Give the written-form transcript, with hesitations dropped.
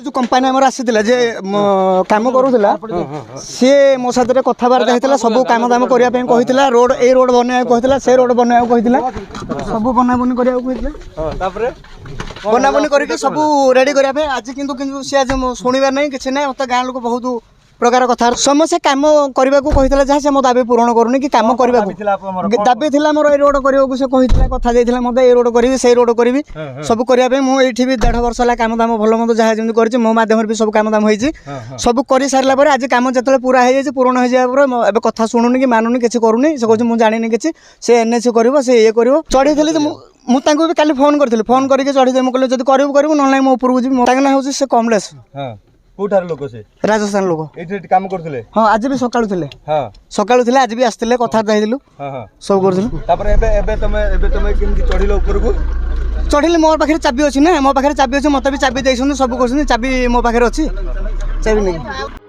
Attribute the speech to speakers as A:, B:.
A: जो कंपानी आमर आसीला जे काम करूला सी मो साथ कथबार्ता होता सब काम दाम करने कहला रोड ए रोड बनवा कहला से रोड बनवा कहला सब बनाबुनी करने बनाबुनी करके सब रेडी करने आज किंतु सी आज शुणवार नहीं कि ना मत गाँ लोक बहुत प्रकार कथा समस्या काम करने को कहला जहाँ से मो दाबी पूरण करूनी कि काम करने दाबी थी मोर ए रोड करने से कहला कथा जाइए मत ए रोड करी से रोड करी सब करने मुझे भी 1.5 वर्ष है काम दाम भल मत जहाँ जमी कर मो मध्यम भी सब काम दाम होती सब कर सारा आज काम जो पूरा हो पूरण हो जाए कथा शुणुनी कि मानुनी किसी करूनी से कहूँ मुझे जानी कि से एनएसी कर से ये कर चढ़ी मुझे भी काली फोन करी फोन करके चढ़ी मुझे जब करूँ ना मो उपरको जी ना हूँ से कमलेश
B: कोठार लोक से
A: राजस्थान लोक
B: एठी काम करथिले
A: हां आज भी सकाळु थिले हां सकाळु थिले आज भी आस्थिले कथा जाइदिलु हां हां सब करथिलु
B: तापर एबे तमे केमति चढिलो ऊपर को
A: चढ़िले मोर पाखे चाबी अच्छी ना मो पाखे चाबी अच्छी मत भी चाबी देइछन सब करछन चाबी मो पाखे अच्छी चाबी नहीं